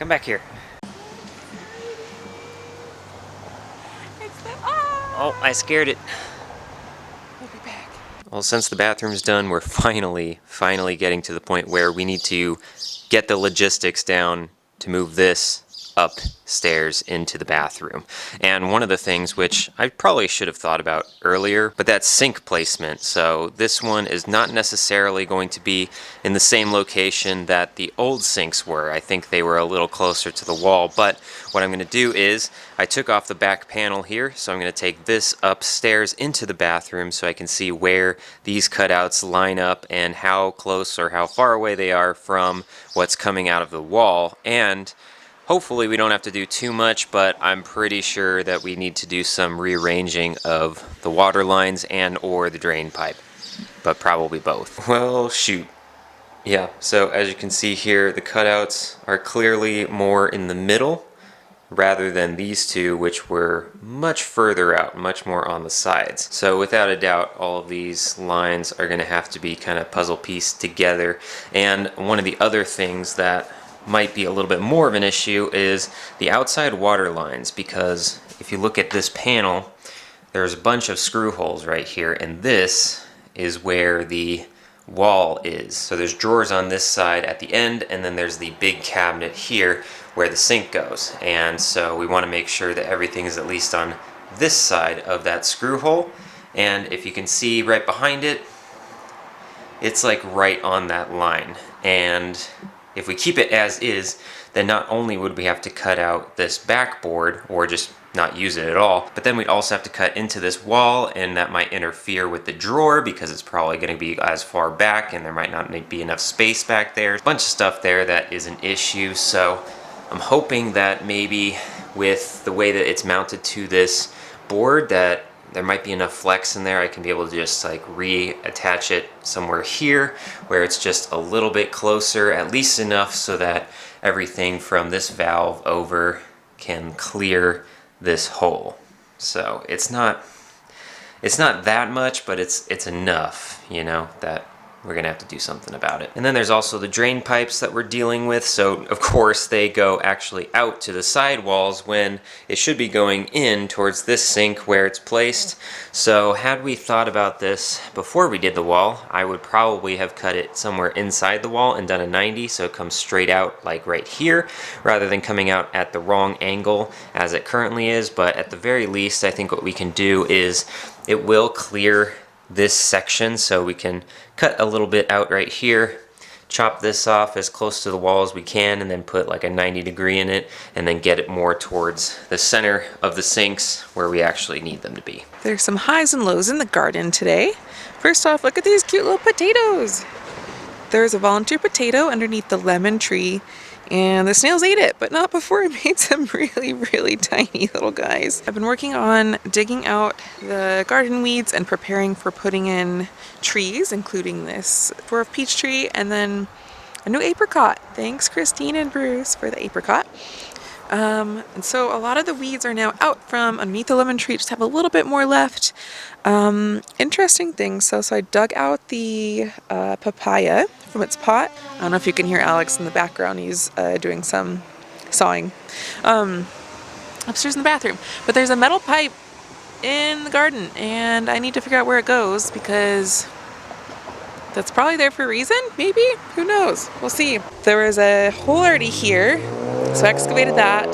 Come back here. Oh, I scared it. We'll be back. Well, since the bathroom's done, we're finally getting to the point where we need to get the logistics down to move this upstairs into the bathroom. And one of the things which I probably should have thought about earlier, but that's sink placement. So this one is not necessarily going to be in the same location that the old sinks were. I think they were a little closer to the wall, but what I'm going to do is I took off the back panel here, so I'm going to take this upstairs into the bathroom so I can see where these cutouts line up and how close or how far away they are from what's coming out of the wall. And hopefully we don't have to do too much, but I'm pretty sure that we need to do some rearranging of the water lines and or the drain pipe, but probably both. Well, shoot. Yeah, so as you can see here, the cutouts are clearly more in the middle rather than these two, which were much further out, much more on the sides. So without a doubt, all of these lines are going to have to be kind of puzzle pieced together. And one of the other things that might be a little bit more of an issue is the outside water lines, because if you look at this panel, there's a bunch of screw holes right here, and this is where the wall is. So there's drawers on this side at the end, and then there's the big cabinet here where the sink goes. And so we want to make sure that everything is at least on this side of that screw hole. And if you can see right behind it, it's like right on that line. And if we keep it as is, then not only would we have to cut out this backboard or just not use it at all, but then we'd also have to cut into this wall, and that might interfere with the drawer because it's probably going to be as far back and there might not be enough space back there. A bunch of stuff there that is an issue. So I'm hoping that maybe with the way that it's mounted to this board that there might be enough flex in there. I can be able to just like reattach it somewhere here where it's just a little bit closer, at least enough so that everything from this valve over can clear this hole. So it's not that much, but it's enough, you know, that we're gonna have to do something about it. And then there's also the drain pipes that we're dealing with. So of course they go actually out to the side walls when it should be going in towards this sink where it's placed. So had we thought about this before we did the wall, I would probably have cut it somewhere inside the wall and done a 90 so it comes straight out like right here rather than coming out at the wrong angle as it currently is. But at the very least, I think what we can do is it will clear this section, so we can cut a little bit out right here, chop this off as close to the wall as we can, and then put like a 90-degree in it, and then get it more towards the center of the sinks where we actually need them to be. There's some highs and lows in the garden today. First off, look at these cute little potatoes. There's a volunteer potato underneath the lemon tree, and the snails ate it, but not before it made some really tiny little guys. I've been working on digging out the garden weeds and preparing for putting in trees, including this dwarf peach tree and then a new apricot. Thanks Christine and Bruce for the apricot. And so a lot of the weeds are now out from underneath the lemon tree, just have a little bit more left. Interesting things. So I dug out the papaya from its pot. I don't know if you can hear Alex in the background. He's doing some sawing upstairs in the bathroom. But there's a metal pipe in the garden, and I need to figure out where it goes because that's probably there for a reason, maybe? Who knows? We'll see. There was a hole already here, so I excavated that.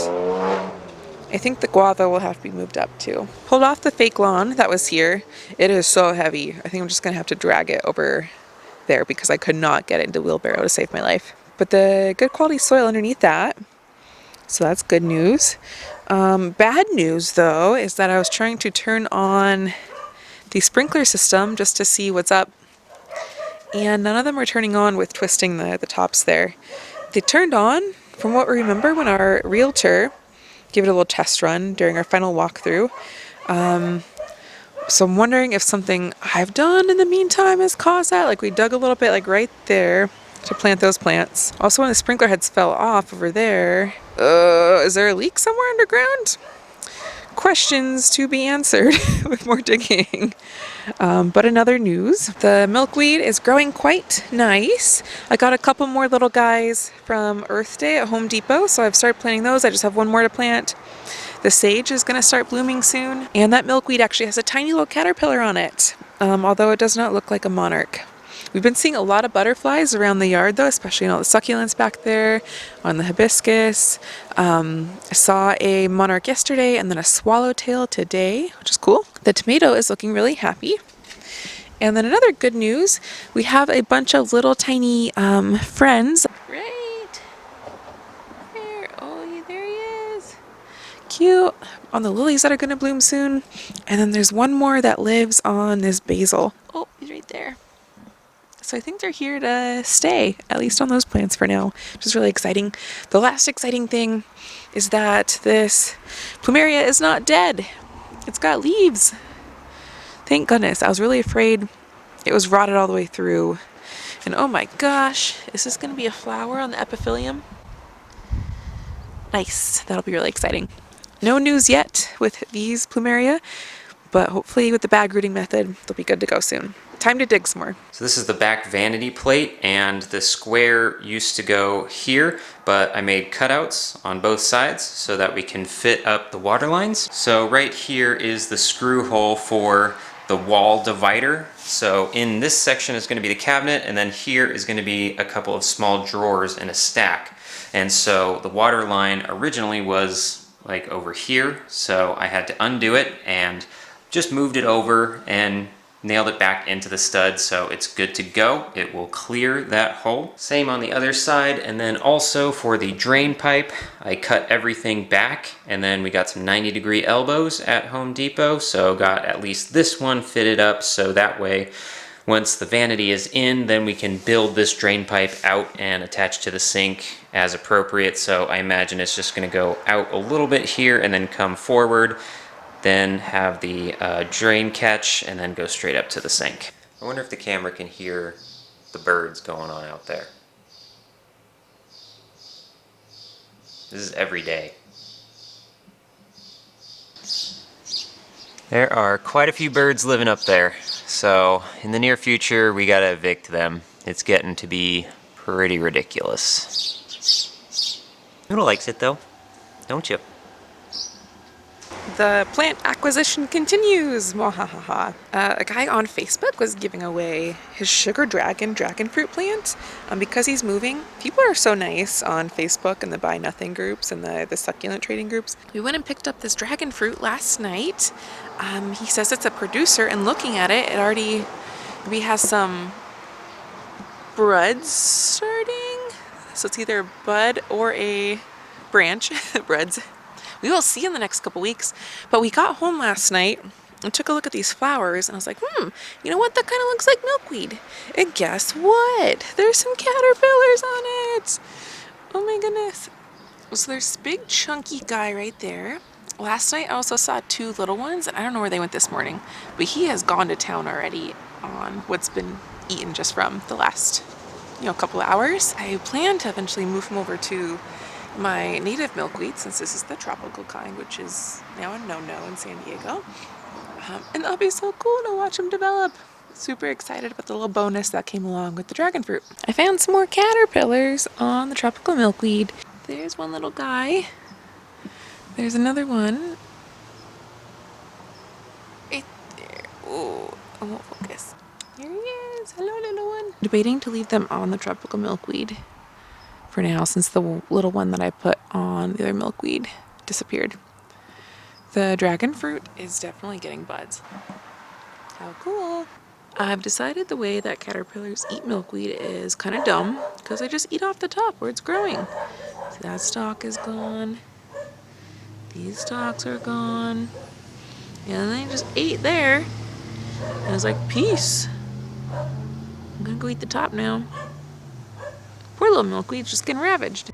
I think the guava will have to be moved up too. Pulled off the fake lawn that was here. It is so heavy. I think I'm just gonna have to drag it over there because I could not get it into wheelbarrow to save my life. But the good quality soil underneath that, so that's good news. Bad news though is that I was trying to turn on the sprinkler system just to see what's up, and none of them were turning on with twisting the tops there. They turned on, from what we remember, when our realtor gave it a little test run during our final walkthrough. So I'm wondering if something I've done in the meantime has caused that. Like we dug a little bit like right there to plant those plants. Also, when the sprinkler heads fell off over there, is there a leak somewhere underground? Questions to be answered with more digging. But in other news, the milkweed is growing quite nice. I got a couple more little guys from Earth Day at Home Depot, so I've started planting those. I just have one more to plant. The sage is going to start blooming soon, and that milkweed actually has a tiny little caterpillar on it, although it does not look like a monarch. We've been seeing a lot of butterflies around the yard, though, especially in all the succulents back there, on the hibiscus. I saw a monarch yesterday and then a swallowtail today, which is cool. The tomato is looking really happy. And then another good news, we have a bunch of little tiny friends. Right there. Oh, there he is. Cute. On the lilies that are going to bloom soon. And then there's one more that lives on this basil. Oh, he's right there. So I think they're here to stay, at least on those plants for now, which is really exciting. The last exciting thing is that this plumeria is not dead. It's got leaves. Thank goodness. I was really afraid it was rotted all the way through. And oh my gosh, is this going to be a flower on the epiphylium? Nice. That'll be really exciting. No news yet with these plumeria, but hopefully with the bag rooting method, they'll be good to go soon. Time to dig some more. So this is the back vanity plate, and the square used to go here, but I made cutouts on both sides so that we can fit up the water lines. So right here is the screw hole for the wall divider. So in this section is going to be the cabinet, and then here is going to be a couple of small drawers in a stack. And so the water line originally was like over here, so I had to undo it and just moved it over and nailed it back into the stud, so it's good to go. It will clear that hole. Same on the other side, and then also for the drain pipe, I cut everything back, and then we got some 90-degree elbows at Home Depot, so got at least this one fitted up, so that way once the vanity is in, then we can build this drain pipe out and attach to the sink as appropriate. So I imagine it's just going to go out a little bit here and then come forward, then have the drain catch, and then go straight up to the sink. I wonder if the camera can hear the birds going on out there. This is every day. There are quite a few birds living up there, so in the near future we gotta evict them. It's getting to be pretty ridiculous. Noodle likes it though, don't you? The plant acquisition continues. Mwahaha. A guy on Facebook was giving away his sugar dragon fruit plant because he's moving. People are so nice on Facebook and the buy nothing groups and the succulent trading groups. We went and picked up this dragon fruit last night. He says it's a producer, and looking at it, we have some buds starting. So it's either a bud or a branch. Buds. We will see in the next couple weeks. But we got home last night and took a look at these flowers, and I was like, you know what? That kind of looks like milkweed. And guess what? There's some caterpillars on it. Oh my goodness. So there's this big chunky guy right there. Last night I also saw two little ones, and I don't know where they went this morning, but he has gone to town already on what's been eaten just from the last, couple of hours. I plan to eventually move him over to my native milkweed, since this is the tropical kind, which is now a no-no in San Diego. And that'll be so cool to watch them develop. Super excited about the little bonus that came along with the dragon fruit. I found some more caterpillars on the tropical milkweed. There's one little guy. There's another one. Right there. Oh, I won't focus. Here he is. Hello, little one. Debating to leave them on the tropical milkweed for now, since the little one that I put on the other milkweed disappeared. The dragon fruit is definitely getting buds. How cool. I've decided the way that caterpillars eat milkweed is kind of dumb, because they just eat off the top where it's growing. So that stalk is gone. These stalks are gone. And they just ate there. And I was like, peace. I'm gonna go eat the top now. Poor little milkweed's just getting ravaged.